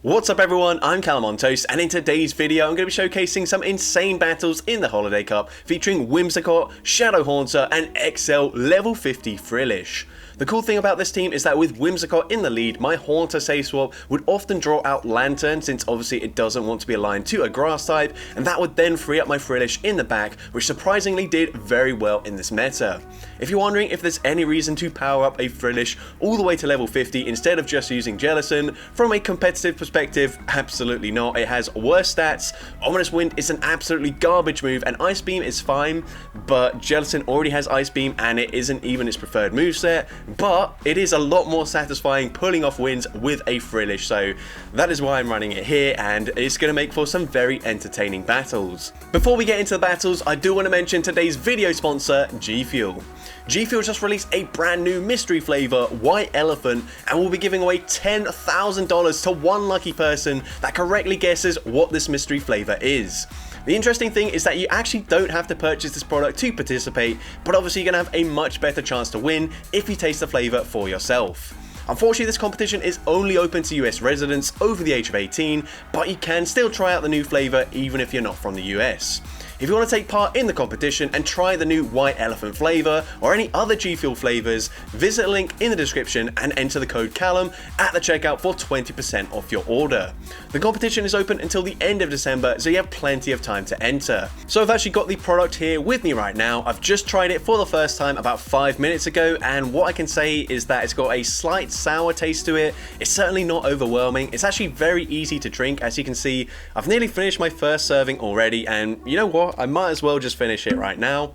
What's up everyone, I'm CallumOnToast, and in today's video I'm going to be showcasing some insane battles in the Holiday Cup featuring Whimsicott, Shadow Haunter and XL level 50 Frillish. The cool thing about this team is that with Whimsicott in the lead, my Haunter save swap would often draw out Lantern, since obviously it doesn't want to be aligned to a grass type, and that would then free up my Frillish in the back, which surprisingly did very well in this meta. If you're wondering if there's any reason to power up a Frillish all the way to level 50 instead of just using Jellicent, from a competitive perspective, absolutely not. It has worse stats, Ominous Wind is an absolutely garbage move, and Ice Beam is fine, but Jellicent already has Ice Beam and it isn't even its preferred moveset. But it is a lot more satisfying pulling off wins with a Frillish, so that is why I'm running it here, and it's going to make for some very entertaining battles. Before we get into the battles, I do want to mention today's video sponsor, G Fuel. G Fuel just released a brand new mystery flavor, White Elephant, and will be giving away $10,000 to one lucky person that correctly guesses what this mystery flavor is. The interesting thing is that you actually don't have to purchase this product to participate, but obviously you're going to have a much better chance to win if you taste the flavor for yourself. Unfortunately, this competition is only open to US residents over the age of 18, but you can still try out the new flavor even if you're not from the US. If you want to take part in the competition and try the new White Elephant flavor or any other G Fuel flavors, visit a link in the description and enter the code Callum at the checkout for 20% off your order. The competition is open until the end of December, so you have plenty of time to enter. So I've actually got the product here with me right now. I've just tried it for the first time about 5 minutes ago, and what I can say is that it's got a slight sour taste to it. It's certainly not overwhelming. It's actually very easy to drink. As you can see, I've nearly finished my first serving already, and you know what? I might as well just finish it right now.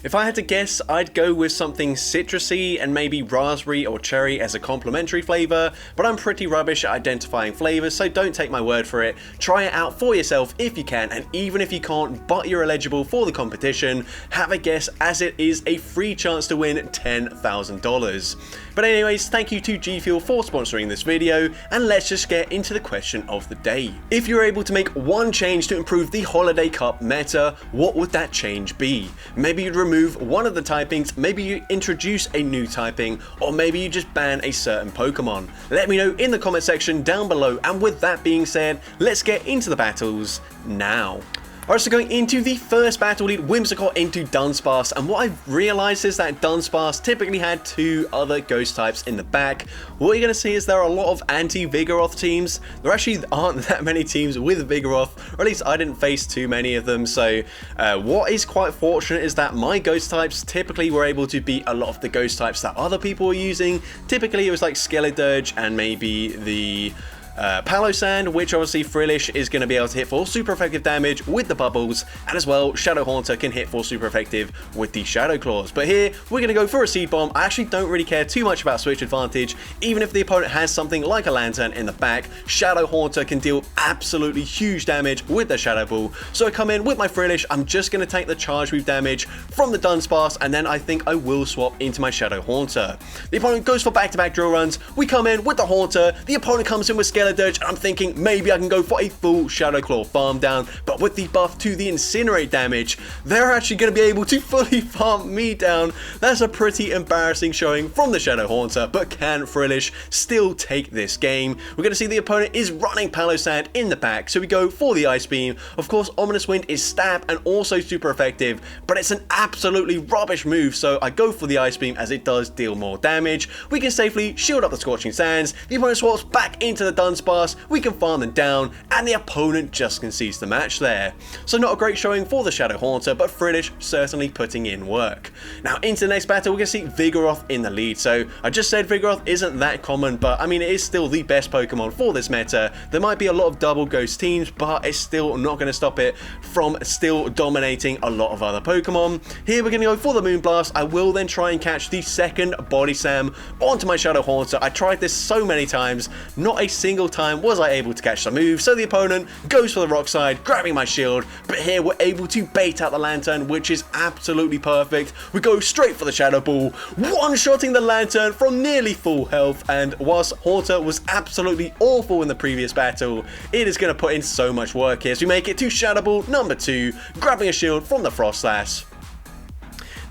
If I had to guess, I'd go with something citrusy and maybe raspberry or cherry as a complementary flavor, but I'm pretty rubbish at identifying flavors, so don't take my word for it. Try it out for yourself if you can, and even if you can't but you're eligible for the competition, have a guess, as it is a free chance to win $10,000. But anyways, thank you to G Fuel for sponsoring this video, and let's just get into the question of the day. If you're able to make one change to improve the Holiday Cup meta, what would that change be? Maybe you'd remove one of the typings, maybe you introduce a new typing, or maybe you just ban a certain Pokemon. Let me know in the comment section down below, and with that being said, let's get into the battles now. Alright, so going into the first battle, lead Whimsicott into Dunsparce, and what I've realised is that Dunsparce typically had two other ghost types in the back. What you're going to see is there are a lot of anti-Vigoroth teams. There actually aren't that many teams with Vigoroth, or at least I didn't face too many of them, so what is quite fortunate is that my ghost types typically were able to beat a lot of the ghost types that other people were using. Typically it was like Skeledirge and maybe the Palossand, which obviously Frillish is going to be able to hit for super effective damage with the bubbles, and as well Shadow Haunter can hit for super effective with the Shadow Claws. But here we're going to go for a Seed Bomb. I actually don't really care too much about switch advantage. Even if the opponent has something like a Lantern in the back, Shadow Haunter can deal absolutely huge damage with the Shadow Ball. So I come in with my Frillish. I'm just going to take the charge move damage from the Dunsparce, and then I think I will swap into my Shadow Haunter. The opponent goes for back-to-back drill runs. We come in with the Haunter. The opponent comes in with Skeledirge, and I'm thinking maybe I can go for a full Shadow Claw farm down, but with the buff to the Incinerate damage, they're actually going to be able to fully farm me down. That's a pretty embarrassing showing from the Shadow Haunter, but can Frillish still take this game? We're going to see the opponent is running Palossand in the back, so we go for the Ice Beam. Of course, Ominous Wind is stab and also super effective, but it's an absolutely rubbish move, so I go for the Ice Beam as it does deal more damage. We can safely shield up the Scorching Sands. The opponent swaps back into the Dunsparce, we can farm them down, and the opponent just concedes the match there. So not a great showing for the Shadow Haunter, but Frillish certainly putting in work. Now into the next battle, we're going to see Vigoroth in the lead. So I just said Vigoroth isn't that common, but I mean it is still the best Pokemon for this meta. There might be a lot of double ghost teams, but it's still not going to stop it from still dominating a lot of other Pokemon. Here we're going to go for the Moonblast. I will then try and catch the second Body Slam onto my Shadow Haunter. I tried this so many times, not a single time was I able to catch the move, so the opponent goes for the Rock Slide, grabbing my shield, but here we're able to bait out the Lantern, which is absolutely perfect. We go straight for the Shadow Ball, one-shotting the Lantern from nearly full health, and whilst Haunter was absolutely awful in the previous battle, it is going to put in so much work here, so we make it to Shadow Ball number 2, grabbing a shield from the Frost Slash.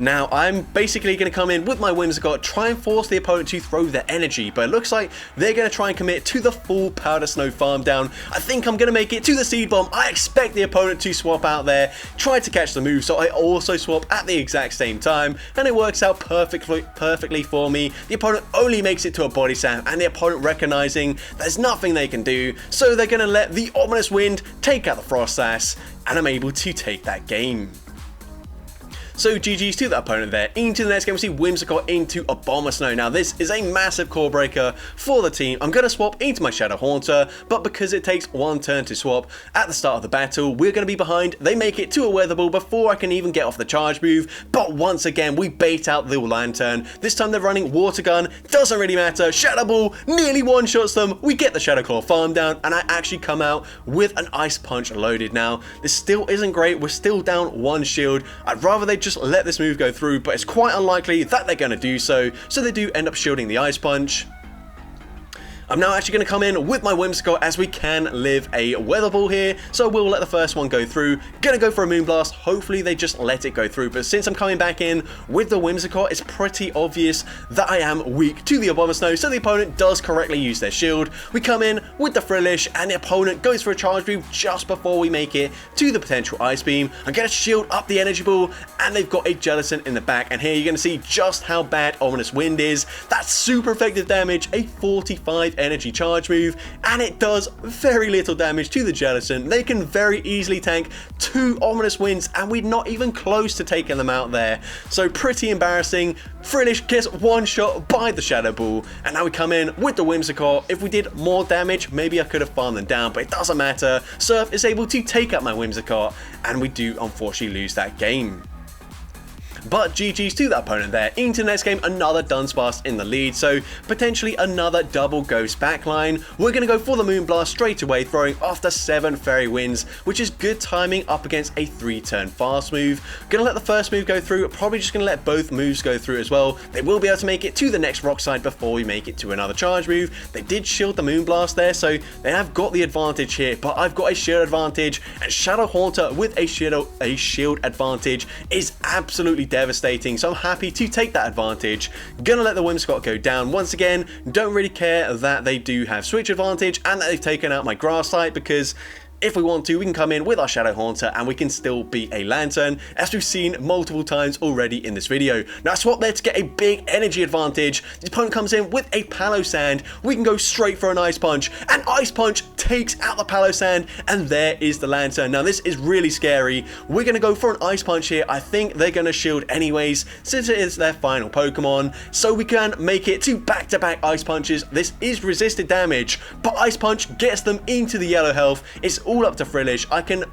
Now, I'm basically going to come in with my Whimsicott, try and force the opponent to throw their energy, but it looks like they're going to try and commit to the full Powder Snow farm down. I think I'm going to make it to the Seed Bomb. I expect the opponent to swap out there, try to catch the move, so I also swap at the exact same time, and it works out perfectly for me. The opponent only makes it to a Body Slam, and the opponent recognizing there's nothing they can do, so they're going to let the Ominous Wind take out the Frost Sash, and I'm able to take that game. So GG's to that opponent there. Into the next game, we see Whimsicott into a Bomber Snow. Now this is a massive core breaker for the team. I'm going to swap into my Shadow Haunter, but because it takes one turn to swap at the start of the battle, we're going to be behind. They make it to a Weather Ball before I can even get off the charge move, but once again we bait out the Lantern. This time they're running Water Gun, doesn't really matter. Shadow Ball nearly one-shots them. We get the Shadow Claw farm down, and I actually come out with an Ice Punch loaded. Now this still isn't great, we're still down one shield. I'd rather they just let this move go through, but it's quite unlikely that they're going to do so, so they do end up shielding the Ice Punch. I'm now actually going to come in with my Whimsicott as we can live a Weather Ball here, so we'll let the first one go through. Gonna go for a Moonblast, hopefully they just let it go through, but since I'm coming back in with the Whimsicott, it's pretty obvious that I am weak to the Abomasnow, so the opponent does correctly use their shield. We come in with the Frillish, and the opponent goes for a charge move just before we make it to the potential Ice Beam. I'm going to shield up the Energy Ball, and they've got a Jellicent in the back, and here you're going to see just how bad Ominous Wind is. That's super effective damage, a 45 energy charge move, and it does very little damage to the Jellicent. They can very easily tank 2 Ominous Winds, and we're not even close to taking them out there. So pretty embarrassing. Frillish gets one shot by the Shadow Ball, and now we come in with the Whimsicott. If we did more damage, maybe I could have farmed them down, but it doesn't matter. Surf is able to take out my Whimsicott, and we do unfortunately lose that game. But GG's to that opponent there. Into the next game, another Dunsparce in the lead, so potentially another double Ghost backline. We're going to go for the Moonblast straight away, throwing off the 7 Fairy Winds, which is good timing up against a 3-turn fast move. Going to let the first move go through, probably just going to let both moves go through as well. They will be able to make it to the next rock side before we make it to another charge move. They did shield the Moonblast there, so they have got the advantage here, but I've got a shield advantage, and Shadow Haunter with a shield advantage is absolutely devastating, so I'm happy to take that advantage. Gonna let the Whimsicott go down once again. Don't really care that they do have switch advantage and that they've taken out my grass type, because if we want to, we can come in with our Shadow Haunter and we can still beat a Lantern, as we've seen multiple times already in this video. Now I swap there to get a big energy advantage. The opponent comes in with a Palossand. We can go straight for an Ice Punch, and Ice Punch takes out the Palossand, and there is the Lantern. Now this is really scary. We're going to go for an Ice Punch here. I think they're going to shield anyways, since it is their final Pokemon, so we can make it to back-to-back Ice Punches. This is resisted damage, but Ice Punch gets them into the yellow health. It's all up to Frillish. I can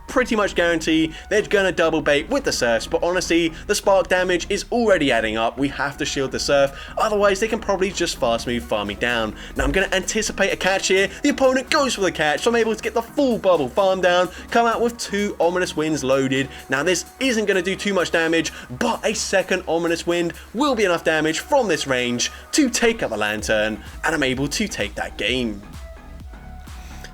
pretty much guarantee they're gonna double bait with the Surfs, but honestly the spark damage is already adding up. We have to shield the Surf, otherwise they can probably just fast move farm me down. Now I'm gonna anticipate a catch here. The opponent goes for the catch, so I'm able to get the full bubble farm down, come out with 2 Ominous Winds loaded. Now this isn't gonna do too much damage, but a second Ominous Wind will be enough damage from this range to take out the Lantern, and I'm able to take that game.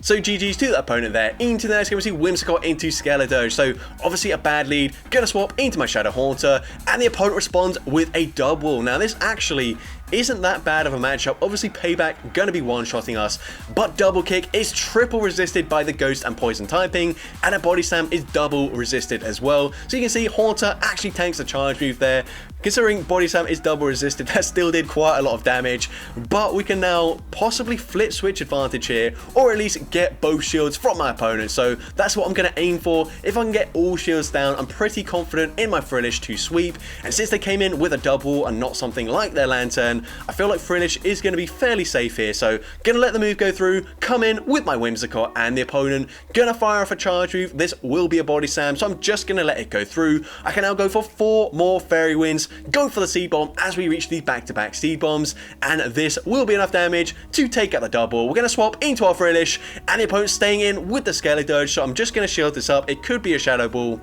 So GG's to that opponent there. Into the next game, we see Whimsicott into Skeledirge. So obviously a bad lead. Gonna swap into my Shadow Haunter, and the opponent responds with a double. Now this actually isn't that bad of a matchup. Obviously Payback gonna be one-shotting us, but Double Kick is triple resisted by the Ghost and Poison typing, and a Body Slam is double resisted as well. So you can see Haunter actually tanks the charge move there. Considering Body Slam is double resisted, that still did quite a lot of damage, but we can now possibly flip switch advantage here, or at least get both shields from my opponent. So that's what I'm going to aim for. If I can get all shields down, I'm pretty confident in my Frillish to sweep, and since they came in with a double and not something like their Lantern, I feel like Frillish is going to be fairly safe here. So going to let the move go through, come in with my Whimsicott, and the opponent going to fire off a charge move. This will be a Body Slam, so I'm just going to let it go through. I can now go for 4 more Fairy Winds, go for the Seed Bomb as we reach the back-to-back Seed Bombs, and this will be enough damage to take out the double. We're going to swap into our Frillish, and the opponent's staying in with the Skeledirge, so I'm just going to shield this up. It could be a Shadow Ball.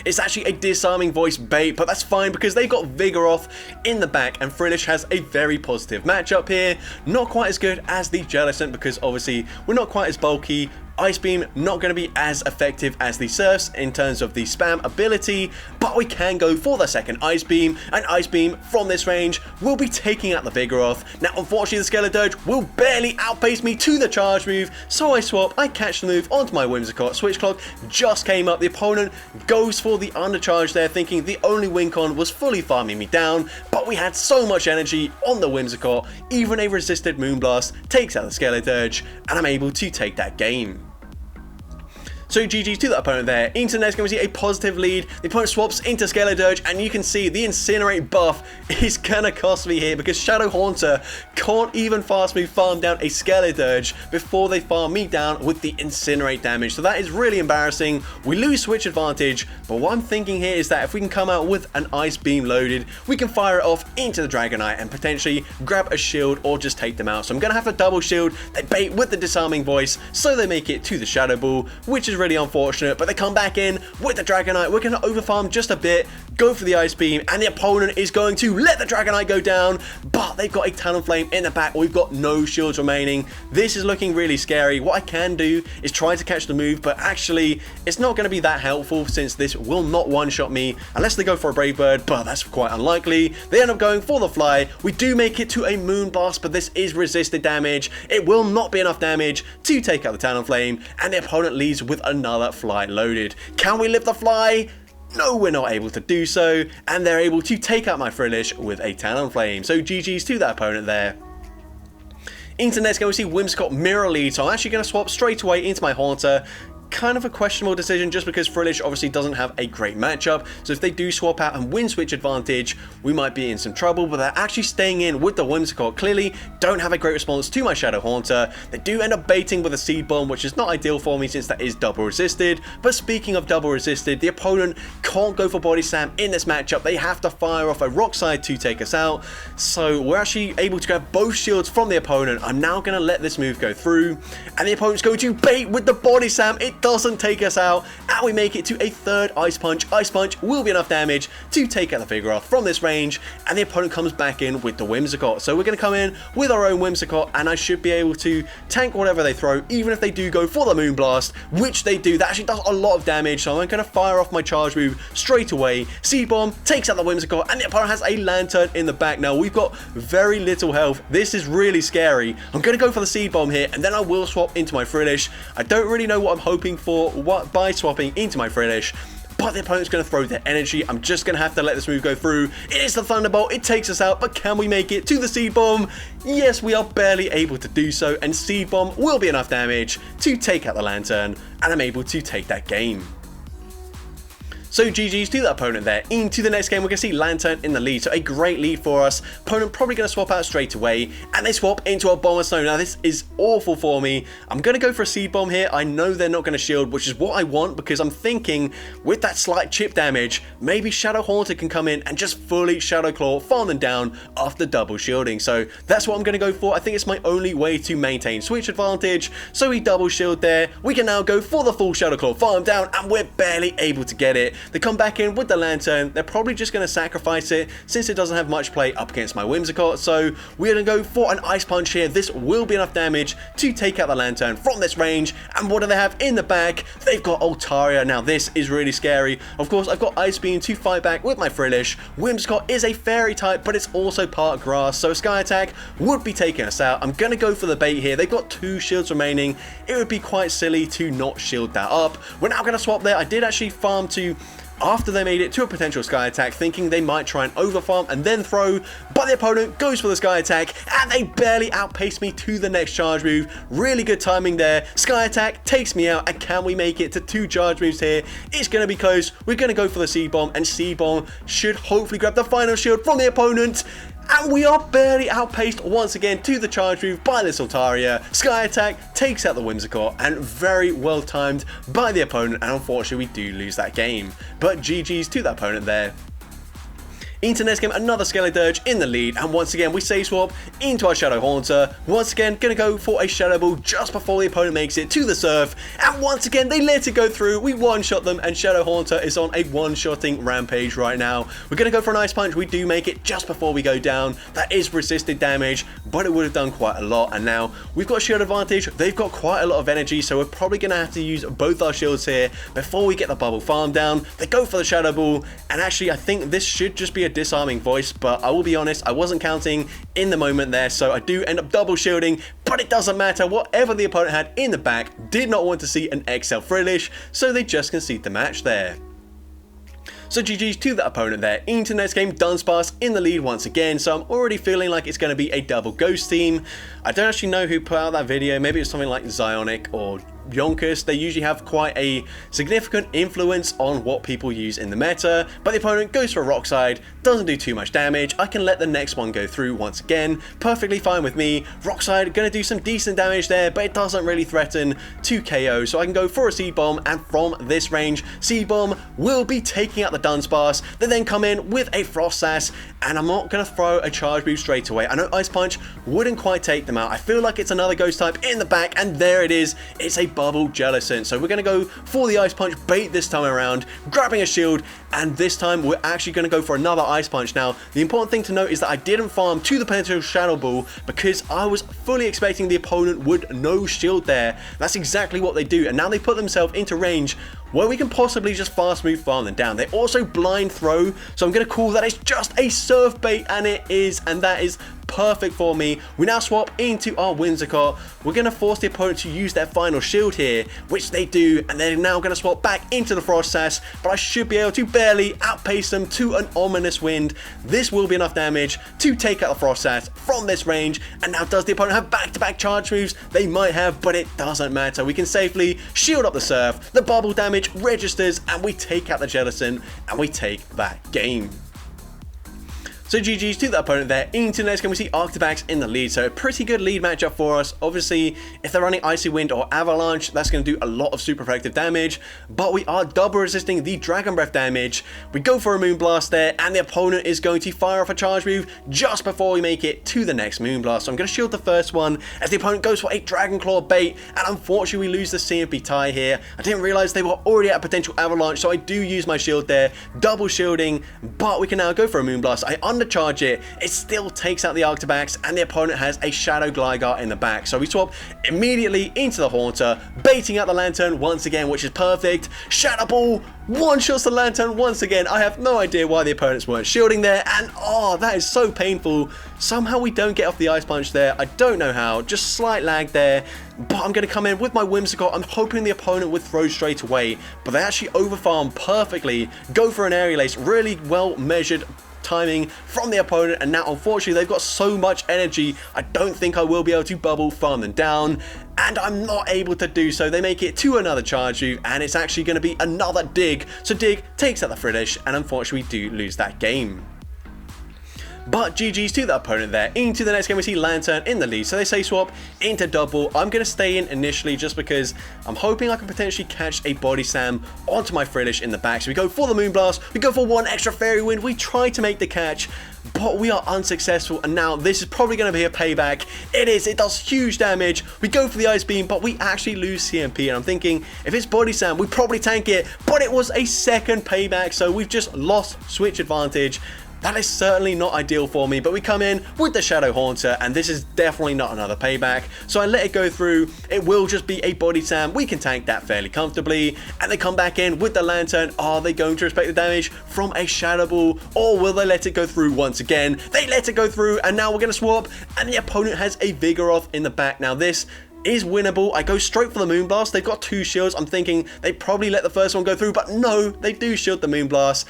It's actually a Disarming Voice bait, but that's fine because they've got Vigoroth in the back, and Frillish has a very positive matchup here. Not quite as good as the Jellicent because obviously we're not quite as bulky, Ice Beam not going to be as effective as the Surfs in terms of the spam ability, but we can go for the second Ice Beam, and Ice Beam from this range will be taking out the Vigoroth. Now unfortunately the Skeledirge will barely outpace me to the charge move, so I swap, I catch the move onto my Whimsicott, Switch Clock just came up, the opponent goes for the undercharge there thinking the only Wincon was fully farming me down, but we had so much energy on the Whimsicott, even a resisted Moonblast takes out the Skeledirge, and I'm able to take that game. So GG's to that opponent there. Into the next game we see a positive lead. The opponent swaps into Skeledirge, and you can see the Incinerate buff is gonna cost me here because Shadow Haunter can't even fast move farm down a Skeledirge before they farm me down with the Incinerate damage. So that is really embarrassing. We lose switch advantage, but what I'm thinking here is that if we can come out with an Ice Beam loaded, we can fire it off into the Dragonite and potentially grab a shield or just take them out. So I'm gonna have to double shield. They bait with the Disarming Voice, so they make it to the Shadow Ball, which is really unfortunate, but they come back in with the Dragonite. We're going to overfarm just a bit, go for the Ice Beam, and the opponent is going to let the Dragonite go down, but they've got a Talonflame in the back. We've got no shields remaining. This is looking really scary. What I can do is try to catch the move, but actually it's not going to be that helpful since this will not one-shot me unless they go for a Brave Bird, but that's quite unlikely. They end up going for the Fly. We do make it to a Moonblast, but this is resisted damage. It will not be enough damage to take out the Talonflame, and the opponent leaves with another Fly loaded. Can we live the Fly? No, we're not able to do so, and they're able to take out my Frillish with a Talonflame. So GG's to that opponent there. Into the next game we see Whimsicott mirror lead, so I'm actually going to swap straight away into my Haunter. Kind of a questionable decision just because Frillish obviously doesn't have a great matchup, so if they do swap out and win switch advantage, we might be in some trouble, but they're actually staying in with the Whimsicott. Clearly don't have a great response to my Shadow Haunter. They do end up baiting with a Seed Bomb, which is not ideal for me since that is double resisted, but speaking of double resisted, the opponent can't go for Body Slam in this matchup. They have to fire off a Rock Slide to take us out, so we're actually able to grab both shields from the opponent. I'm now going to let this move go through, and the opponent's going to bait with the Body Slam. It doesn't take us out, and we make it to a third Ice Punch. Ice Punch will be enough damage to take out the Vigoroth from this range, and the opponent comes back in with the Whimsicott. So we're going to come in with our own Whimsicott, and I should be able to tank whatever they throw, even if they do go for the Moonblast, which they do. That actually does a lot of damage, so I'm going to fire off my charge move straight away. Seed Bomb takes out the Whimsicott, and the opponent has a Lantern in the back. Now we've got very little health. This is really scary. I'm going to go for the Seed Bomb here, and then I will swap into my Frillish. I don't really know what I'm hoping for by swapping into my Frillish, but the opponent's going to throw their energy. I'm just going to have to let this move go through. It is the Thunderbolt. It takes us out, but can we make it to the Seed Bomb? Yes, we are barely able to do so, and Seed Bomb will be enough damage to take out the Lantern, and I'm able to take that game. So GG's to that opponent there. Into the next game, we're going to see Lantern in the lead. So a great lead for us. Opponent probably going to swap out straight away, and they swap into a Bomber Snow. Now this is awful for me. I'm going to go for a Seed Bomb here. I know they're not going to shield, which is what I want because I'm thinking with that slight chip damage, maybe Shadow Haunter can come in and just fully Shadow Claw, farm them down after double shielding. So that's what I'm going to go for. I think it's my only way to maintain switch advantage. So we double shield there. We can now go for the full Shadow Claw, farm down, and we're barely able to get it. They come back in with the Lantern. They're probably just going to sacrifice it since it doesn't have much play up against my Whimsicott. So we're going to go for an Ice Punch here. This will be enough damage to take out the Lantern from this range. And what do they have in the back? They've got Altaria. Now this is really scary. Of course, I've got Ice Beam to fight back with my Frillish. Whimsicott is a Fairy type, but it's also part Grass. So Sky Attack would be taking us out. I'm going to go for the bait here. They've got 2 shields remaining. It would be quite silly to not shield that up. We're now going to swap there. I did actually farm to after they made it to a potential Sky Attack, thinking they might try and overfarm and then throw, but the opponent goes for the Sky Attack, and they barely outpace me to the next charge move. Really good timing there. Sky Attack takes me out, and can we make it to 2 charge moves here? It's going to be close. We're going to go for the Seed Bomb, and Seed Bomb should hopefully grab the final shield from the opponent. And we are barely outpaced once again to the charge move by this Altaria. Sky Attack takes out the Whimsicott, and very well timed by the opponent, and unfortunately we do lose that game. But GG's to that opponent there. Into next game, another Skeledirge in the lead, and once again we save swap into our Shadow Haunter. Once again, gonna go for a Shadow Ball just before the opponent makes it to the surf, and once again they let it go through. We one-shot them, and Shadow Haunter is on a one-shotting rampage right now. We're gonna go for an Ice Punch. We do make it just before we go down. That is resisted damage, but it would have done quite a lot, and now we've got shield advantage. They've got quite a lot of energy, so we're probably gonna have to use both our shields here before we get the bubble farm down. They go for the Shadow Ball, and actually I think this should just be a disarming voice, but I will be honest, I wasn't counting in the moment there, so I do end up double shielding, but it doesn't matter. Whatever the opponent had in the back did not want to see an XL Frillish, so they just concede the match there. So GG's to that opponent there. Into next game, Dunsparce in the lead once again, so I'm already feeling like it's going to be a double ghost team. I don't actually know who put out that video. Maybe it's something like Zionic or Yonkers. They usually have quite a significant influence on what people use in the meta, but the opponent goes for a Rock Slide, doesn't do too much damage. I can let the next one go through once again, perfectly fine with me. Rock Slide gonna do some decent damage there, but it doesn't really threaten to KO, so I can go for a Seed Bomb, and from this range, Seed Bomb will be taking out the Dunsparce. They then come in with a Frost Sass, and I'm not gonna throw a Charge Move straight away. I know Ice Punch wouldn't quite take them out. I feel like it's another Ghost type in the back, and there it is. It's a Bubble Jellicent. So we're going to go for the Ice Punch bait this time around, grabbing a shield, and this time we're actually going to go for another Ice Punch. Now, the important thing to note is that I didn't farm to the potential Shadow Ball because I was fully expecting the opponent would no shield there. That's exactly what they do, and now they put themselves into range where we can possibly just fast move farm them down. They also blind throw, so I'm going to call that it's just a surf bait, and it is, and that is perfect for me. We now swap into our Whimsicott. We're going to force the opponent to use their final shield here, which they do, and they're now going to swap back into the Frost Sass, but I should be able to barely outpace them to an Ominous Wind. This will be enough damage to take out the Frost Sass from this range, and now does the opponent have back-to-back charge moves? They might have, but it doesn't matter. We can safely shield up the surf, the bubble damage registers, and we take out the Jellicent, and we take that game. So GG's to that opponent there. Into the next game, we see Arctibax in the lead, so a pretty good lead matchup for us. Obviously, if they're running Icy Wind or Avalanche, that's going to do a lot of super effective damage, but we are double resisting the Dragon Breath damage. We go for a Moonblast there, and the opponent is going to fire off a charge move just before we make it to the next Moonblast. So I'm going to shield the first one as the opponent goes for a Dragon Claw bait, and unfortunately we lose the CMP tie here. I didn't realize they were already at a potential Avalanche, so I do use my shield there, double shielding, but we can now go for a Moonblast. I undercharge it, it still takes out the Arctibax, and the opponent has a Shadow Gligar in the back. So we swap immediately into the Haunter, baiting out the Lantern once again, which is perfect. Shadow Ball one-shots the Lantern once again. I have no idea why the opponents weren't shielding there, and oh, that is so painful. Somehow we don't get off the Ice Punch there. I don't know how, just slight lag there, but I'm going to come in with my Whimsicott. I'm hoping the opponent would throw straight away, but they actually overfarm perfectly, go for an Aerial Ace, really well measured timing from the opponent, and now unfortunately they've got so much energy I don't think I will be able to bubble farm them down, and I'm not able to do so. They make it to another charge move, and it's actually going to be another Dig, so Dig takes out the Frillish, and unfortunately we do lose that game. But GG's to that opponent there. Into the next game, we see Lantern in the lead, so they say swap into double. I'm going to stay in initially just because I'm hoping I can potentially catch a Body Slam onto my Frillish in the back. So we go for the Moonblast, we go for one extra Fairy Wind, we try to make the catch, but we are unsuccessful, and now this is probably going to be a payback. It is, it does huge damage. We go for the Ice Beam, but we actually lose CMP, and I'm thinking if it's Body Slam, we probably tank it, but it was a second payback, so we've just lost switch advantage. That is certainly not ideal for me, but we come in with the Shadow Haunter, and this is definitely not another payback, so I let it go through. It will just be a Body Slam. We can tank that fairly comfortably, and they come back in with the Lantern. Are they going to respect the damage from a Shadow Ball, or will they let it go through once again? They let it go through, and now we're going to swap, and the opponent has a Vigoroth in the back. Now this is winnable. I go straight for the Moonblast. They've got two shields. I'm thinking they probably let the first one go through, but no, they do shield the Moonblast.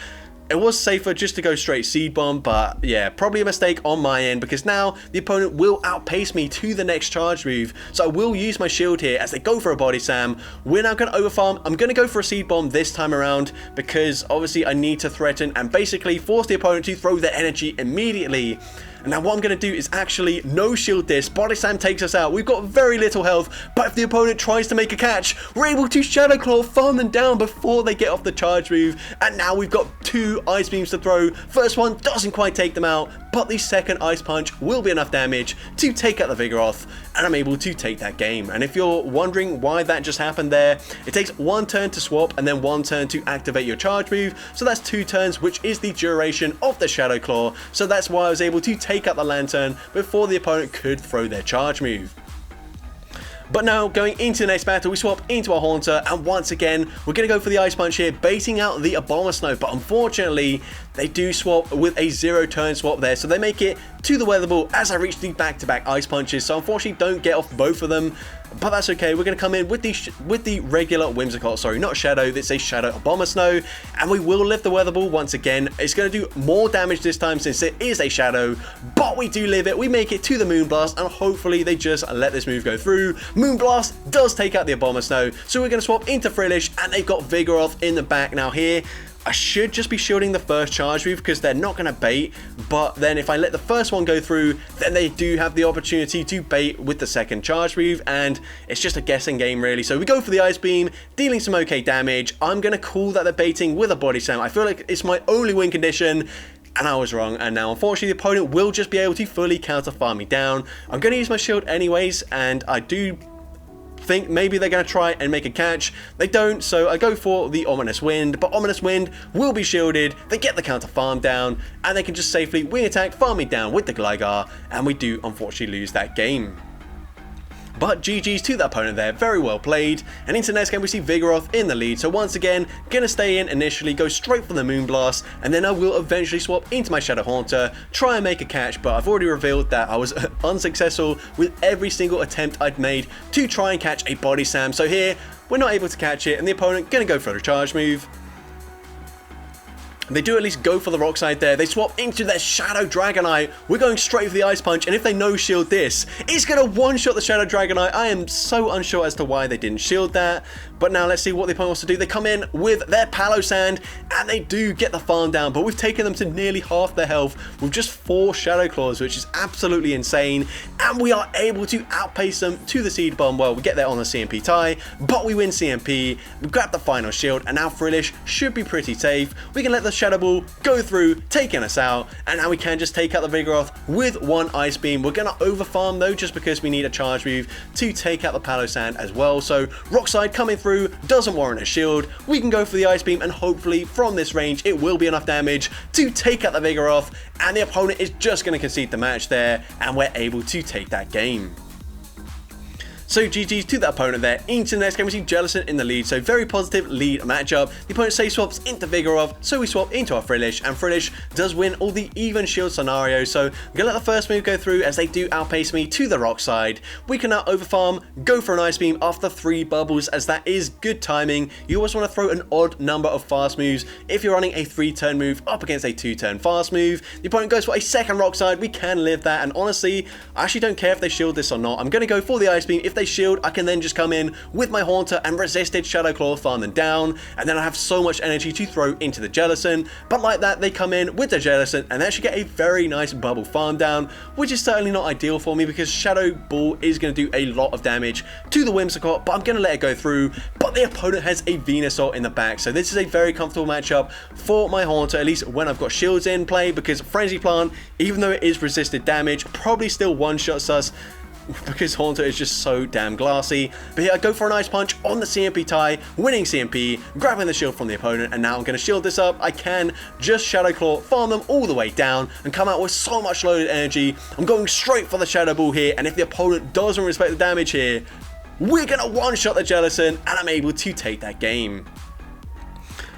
It was safer just to go straight Seed Bomb, but yeah, probably a mistake on my end because now the opponent will outpace me to the next charge move. So I will use my shield here as they go for a Body Slam. We're now going to overfarm. I'm going to go for a Seed Bomb this time around because obviously I need to threaten and basically force the opponent to throw their energy immediately. And now what I'm going to do is actually no shield this. Body Slam takes us out. We've got very little health, but if the opponent tries to make a catch, we're able to Shadow Claw, farm them down before they get off the charge move. And now we've got 2 Ice Beams to throw. First one doesn't quite take them out, but the second Ice Punch will be enough damage to take out the Vigoroth, and I'm able to take that game. And if you're wondering why that just happened there, it takes 1 turn to swap and then 1 turn to activate your charge move, so that's 2 turns, which is the duration of the Shadow Claw. So that's why I was able to take out the Lantern before the opponent could throw their charge move. But now, going into the next battle, we swap into our Haunter, and once again, we're going to go for the Ice Punch here, baiting out the Abomasnow, but unfortunately, they do swap with a 0 turn swap there, so they make it to the Weather Ball as I reach the back-to-back Ice Punches, so unfortunately don't get off both of them, but that's okay. We're going to come in with the regular Whimsicott, sorry, not Shadow, it's a Shadow Abomasnow, and we will live the Weather Ball once again. It's going to do more damage this time since it is a Shadow, but we do live it. We make it to the Moonblast, and hopefully they just let this move go through. Moonblast does take out the Abomasnow, so we're going to swap into Frillish, and they've got Vigoroth in the back. Now here, I should just be shielding the first charge move because they're not going to bait, but then if I let the first one go through, then they do have the opportunity to bait with the second charge move, and it's just a guessing game really. So we go for the Ice Beam, dealing some okay damage. I'm going to call that they're baiting with a Body Slam. I feel like it's my only win condition, and I was wrong, and now unfortunately the opponent will just be able to fully counter farm me down. I'm going to use my shield anyways, and I do think maybe they're going to try and make a catch. They don't, so I go for the Ominous Wind, but Ominous Wind will be shielded. They get the counter farm down, and they can just safely wing attack, farm me down with the Gligar, and we do unfortunately lose that game. But GG's to the opponent there, very well played. And into the next game we see Vigoroth in the lead, so once again, gonna stay in initially, go straight for the Moonblast, and then I will eventually swap into my Shadow Haunter, try and make a catch, but I've already revealed that I was unsuccessful with every single attempt I'd made to try and catch a Body Slam. So here, we're not able to catch it, and the opponent gonna go for the charge move. They do at least go for the Rock Slide there. They swap into their Shadow Dragonite. We're going straight for the Ice Punch, and if they no shield this, it's going to one-shot the Shadow Dragonite. I am so unsure as to why they didn't shield that. But now let's see what the opponent wants to do. They come in with their Palossand, and they do get the farm down, but we've taken them to nearly half their health with just 4 Shadow Claws, which is absolutely insane. And we are able to outpace them to the Seed Bomb. Well, we get there on the CMP tie, but we win CMP. We grab the final shield, and now Frillish should be pretty safe. We can let the Shadow Ball go through, taking us out, and now we can just take out the Vigoroth with 1 Ice Beam. We're going to overfarm though, just because we need a charge move to take out the Palossand as well. So Rock Slide coming through doesn't warrant a shield. We can go for the Ice Beam, and hopefully from this range it will be enough damage to take out the Vigoroth, and the opponent is just going to concede the match there, and we're able to take that game. So GG's to the opponent there. Into the next game we see Jellicent in the lead, so very positive lead matchup. The opponent safe swaps into Vigoroth, so we swap into our Frillish, and Frillish does win all the even shield scenarios. So I'm gonna let the first move go through as they do outpace me to the Rock Side. We can now overfarm, go for an Ice Beam after 3 bubbles, as that is good timing. You always want to throw an odd number of fast moves if you're running a 3-turn move up against a 2-turn fast move. The opponent goes for a second Rock Side. We can live that, and honestly, I actually don't care if they shield this or not. I'm gonna go for the Ice Beam. If they shield, I can then just come in with my Haunter and resisted Shadow Claw, farm them down, and then I have so much energy to throw into the Jellicent. But like that, they come in with the Jellicent and they actually get a very nice bubble farm down, which is certainly not ideal for me because Shadow Ball is going to do a lot of damage to the Whimsicott, but I'm going to let it go through. But the opponent has a Venusaur in the back, so this is a very comfortable matchup for my Haunter, at least when I've got shields in play, because Frenzy Plant, even though it is resisted damage, probably still one-shots us because Haunter is just so damn glassy. But here I go for an Ice Punch on the CMP tie, winning CMP, grabbing the shield from the opponent, and now I'm going to shield this up. I can just Shadow Claw, farm them all the way down, and come out with so much loaded energy. I'm going straight for the Shadow Ball here, and if the opponent doesn't respect the damage here, we're going to one-shot the Jellicent, and I'm able to take that game.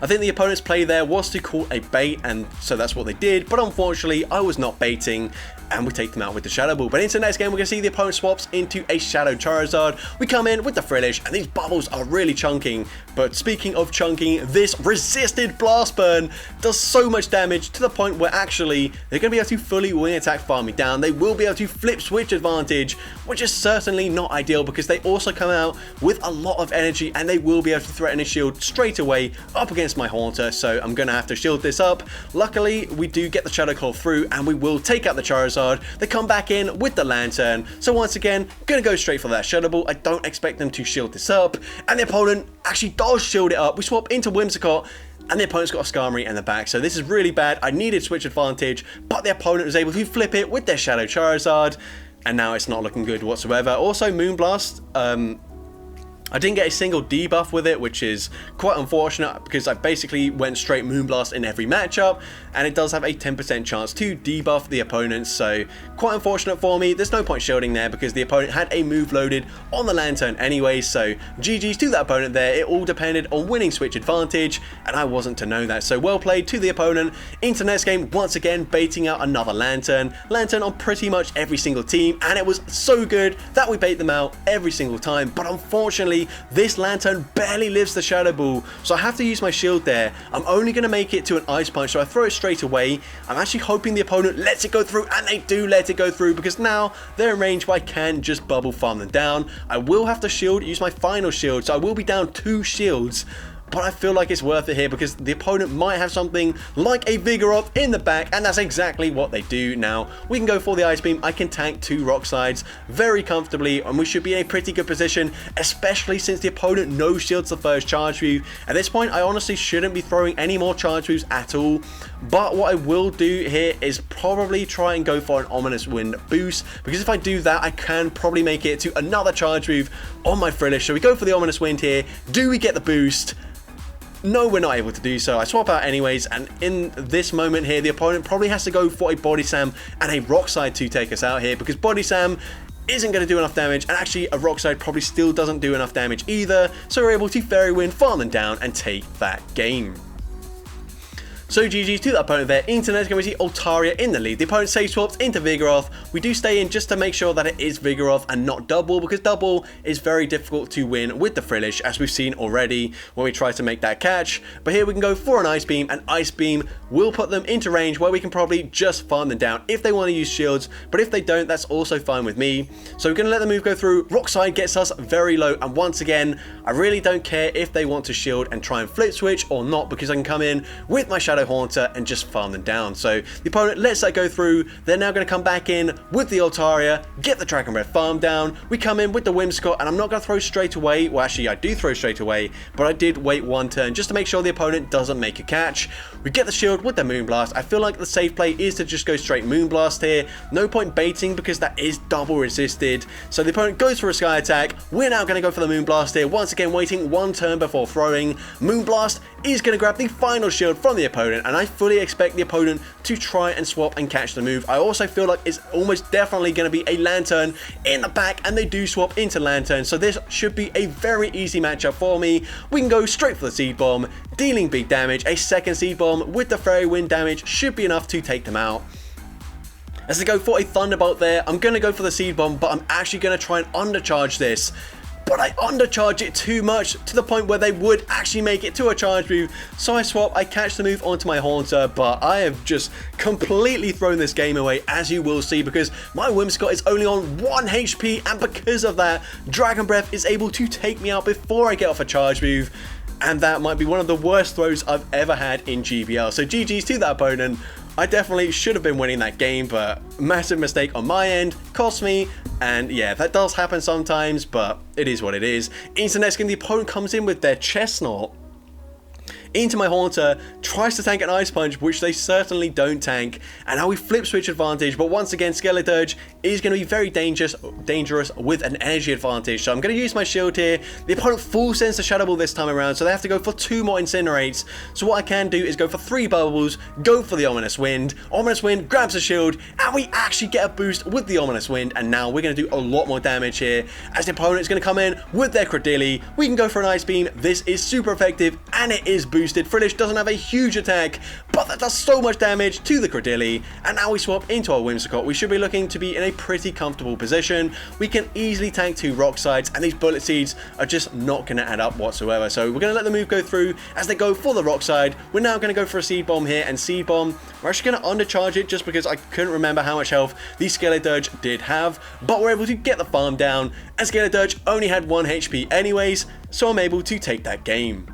I think the opponent's play there was to call a bait, and so that's what they did, but unfortunately I was not baiting, and we take them out with the Shadow Ball. But into the next game, we're going to see the opponent swaps into a Shadow Charizard. We come in with the Frillish, and these bubbles are really chunking. But speaking of chunking, this resisted Blast Burn does so much damage to the point where actually they're going to be able to fully wing attack farm me down. They will be able to flip switch advantage, which is certainly not ideal because they also come out with a lot of energy, and they will be able to threaten a shield straight away up against my Haunter. So I'm going to have to shield this up. Luckily, we do get the Shadow Claw through, and we will take out the Charizard. Charizard. They come back in with the Lantern. So once again, gonna go straight for that Shadow Ball. I don't expect them to shield this up. And the opponent actually does shield it up. We swap into Whimsicott. And the opponent's got a Skarmory in the back, so this is really bad. I needed switch advantage, but the opponent was able to flip it with their Shadow Charizard, and now it's not looking good whatsoever. Also, Moonblast, I didn't get a single debuff with it, which is quite unfortunate because I basically went straight Moonblast in every matchup, and it does have a 10% chance to debuff the opponents, so quite unfortunate for me. There's no point shielding there because the opponent had a move loaded on the Lantern anyway, so GG's to that opponent there. It all depended on winning switch advantage, and I wasn't to know that, so well played to the opponent. Into next game, once again, baiting out another Lantern on pretty much every single team, and it was so good that we bait them out every single time, but unfortunately, this Lantern barely lives the Shadow Ball, so I have to use my shield there. I'm only going to make it to an Ice Punch, so I throw it straight away. I'm actually hoping the opponent lets it go through, and they do let it go through because now they're in range where I can just bubble farm them down. I will have to use my final shield, so I will be down 2 shields. But I feel like it's worth it here because the opponent might have something like a Vigoroth in the back, and that's exactly what they do. Now, we can go for the Ice Beam. I can tank 2 Rock Slides very comfortably, and we should be in a pretty good position, especially since the opponent no-shields the first Charge Move. At this point, I honestly shouldn't be throwing any more Charge Moves at all, but what I will do here is probably try and go for an Ominous Wind boost, because if I do that, I can probably make it to another Charge Move on my Frillish. So we go for the Ominous Wind here. Do we get the boost? No, we're not able to do so. I swap out anyways, and in this moment here, the opponent probably has to go for a Body Slam and a Rock Slide to take us out here, because Body Slam isn't going to do enough damage, and actually a Rock Slide probably still doesn't do enough damage either, so we're able to Fairy Wind, farm them down, and take that game. So GG's to that opponent there. Into next game we see Altaria in the lead. The opponent safe swaps into Vigoroth. We do stay in just to make sure that it is Vigoroth and not Double, because Double is very difficult to win with the Frillish, as we've seen already when we try to make that catch. But here we can go for an Ice Beam, and Ice Beam will put them into range where we can probably just farm them down if they want to use shields, but if they don't, that's also fine with me. So we're going to let the move go through. Rock Slide gets us very low, and once again, I really don't care if they want to shield and try and flip switch or not, because I can come in with my Shadow Haunter and just farm them down. So the opponent lets that go through. They're now going to come back in with the Altaria, get the Dragon Breath farm down. We come in with the Whimsicott, and I'm not going to throw straight away. Well, actually, I do throw straight away, but I did wait 1 turn just to make sure the opponent doesn't make a catch. We get the shield with the Moonblast. I feel like the safe play is to just go straight Moonblast here. No point baiting because that is double resisted. So the opponent goes for a Sky Attack. We're now going to go for the Moonblast here. Once again, waiting 1 turn before throwing. Moonblast is going to grab the final shield from the opponent, and I fully expect the opponent to try and swap and catch the move. I also feel like it's almost definitely going to be a Lantern in the back, and they do swap into Lantern, so this should be a very easy matchup for me. We can go straight for the Seed Bomb, dealing big damage. A second Seed Bomb with the Fairy Wind damage should be enough to take them out. As they go for a Thunderbolt there, I'm going to go for the Seed Bomb, but I'm actually going to try and undercharge this. But I undercharge it too much to the point where they would actually make it to a charge move. So I swap, I catch the move onto my Haunter, but I have just completely thrown this game away, as you will see, because my Whimsicott is only on 1 HP, and because of that, Dragon Breath is able to take me out before I get off a charge move. And that might be one of the worst throws I've ever had in GBL. So GG's to that opponent. I definitely should have been winning that game, but massive mistake on my end, cost me, and yeah, that does happen sometimes, but it is what it is. Into next game, the opponent comes in with their Chestnut into my Haunter, tries to tank an Ice Punch, which they certainly don't tank, and now we flip switch advantage, but once again, Skeledirge is going to be very dangerous with an energy advantage, so I'm going to use my shield here. The opponent full sends the Shadow Ball this time around, so they have to go for 2 more Incinerates, so what I can do is go for 3 Bubbles, go for the Ominous Wind. Ominous Wind grabs a shield, and we actually get a boost with the Ominous Wind, and now we're going to do a lot more damage here, as the opponent is going to come in with their Cradilly. We can go for an Ice Beam. This is super effective, and it is boosted. Frillish doesn't have a huge attack, but that does so much damage to the Cradilly, and now we swap into our Whimsicott. We should be looking to be in a pretty comfortable position. We can easily tank 2 Rock Slides, and these Bullet Seeds are just not going to add up whatsoever, so we're going to let the move go through as they go for the Rock Slide. We're now going to go for a Seed Bomb here, and Seed Bomb, we're actually going to undercharge it just because I couldn't remember how much health the Skeledirge did have, but we're able to get the farm down, and Skeledirge only had 1 HP anyways, so I'm able to take that game.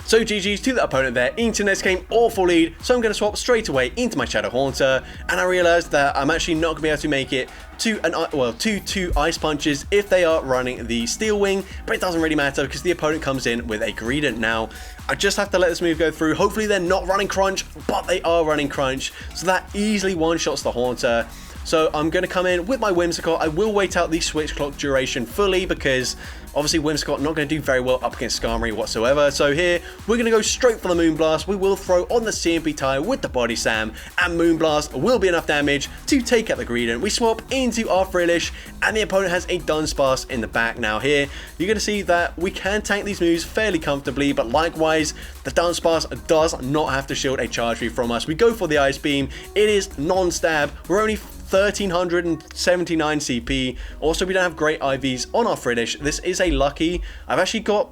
So GG's to the opponent there into next game, awful lead, so I'm going to swap straight away into my Shadow Haunter, and I realised that I'm actually not going to be able to make it to two Ice Punches if they are running the Steel Wing, but it doesn't really matter because the opponent comes in with a Greedent. Now, I just have to let this move go through. Hopefully they're not running Crunch, but they are running Crunch, so that easily one-shots the Haunter. So I'm going to come in with my Whimsicott. I will wait out the switch clock duration fully because obviously Whimsicott not going to do very well up against Skarmory whatsoever. So here we're going to go straight for the Moonblast. We will throw on the CMP tire with the Body Slam, and Moonblast will be enough damage to take out the Greedent. We swap into our Frillish and the opponent has a Dunsparce in the back. Now here you're going to see that we can tank these moves fairly comfortably, but likewise the Dunsparce does not have to shield a Charge Beam from us. We go for the Ice Beam. It is non-stab. We're only 1379 CP. Also, we don't have great IVs on our Frillish. This is a lucky. I've actually got,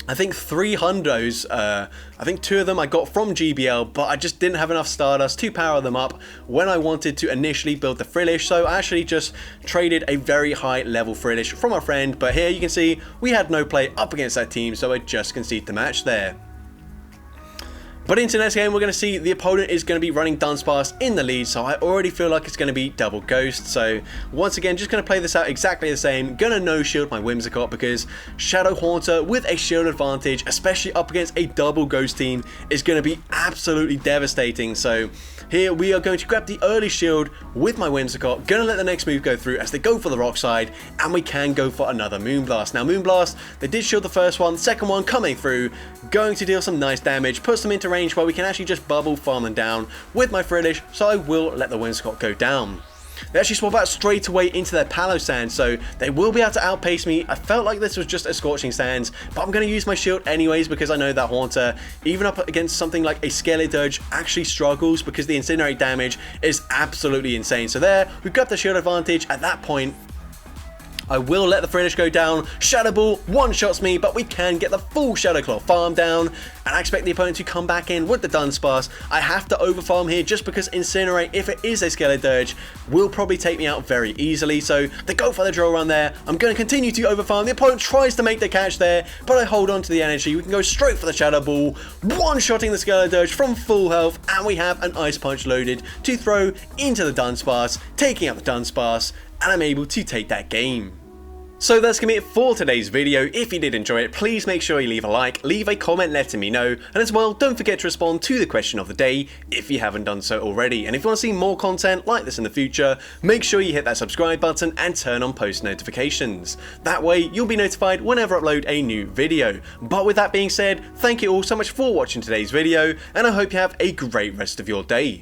I think, 3 hundos. I think 2 of them I got from GBL, but I just didn't have enough Stardust to power them up when I wanted to initially build the Frillish. So I actually just traded a very high level Frillish from our friend. But here you can see we had no play up against that team, so I just conceded the match there. But into next game, we're going to see the opponent is going to be running Dunsparce in the lead, so I already feel like it's going to be double Ghost. So once again, just going to play this out exactly the same. Going to no-shield my Whimsicott because Shadow Haunter with a shield advantage, especially up against a double Ghost team, is going to be absolutely devastating. So here we are going to grab the early shield with my Whimsicott. Going to let the next move go through as they go for the Rock Slide, and we can go for another Moonblast. Now Moonblast, they did shield the first one, second one coming through, going to deal some nice damage, puts them into range where we can actually just bubble farm them down with my Frillish, so I will let the Whimsicott go down. They actually swap out straight away into their Palossand, so they will be able to outpace me. I felt like this was just a Scorching Sands, but I'm going to use my shield anyways because I know that Haunter, even up against something like a Skeledirge, actually struggles because the Incinerate damage is absolutely insane. So there, we've got the shield advantage. At that point, I will let the Frillish go down. Shadow Ball one-shots me, but we can get the full Shadow Claw farm down. And I expect the opponent to come back in with the Dunsparce. I have to overfarm here just because Incinerate, if it is a Skeledirge, will probably take me out very easily. So they go for the drill run there. I'm going to continue to overfarm. The opponent tries to make the catch there, but I hold on to the energy. We can go straight for the Shadow Ball, one-shotting the Skeledirge from full health, and we have an Ice Punch loaded to throw into the Dunsparce, taking out the Dunsparce, and I'm able to take that game. So that's going to be it for today's video. If you did enjoy it, please make sure you leave a like, leave a comment letting me know, and as well, don't forget to respond to the question of the day if you haven't done so already. And if you want to see more content like this in the future, make sure you hit that subscribe button and turn on post notifications. That way, you'll be notified whenever I upload a new video. But with that being said, thank you all so much for watching today's video, and I hope you have a great rest of your day.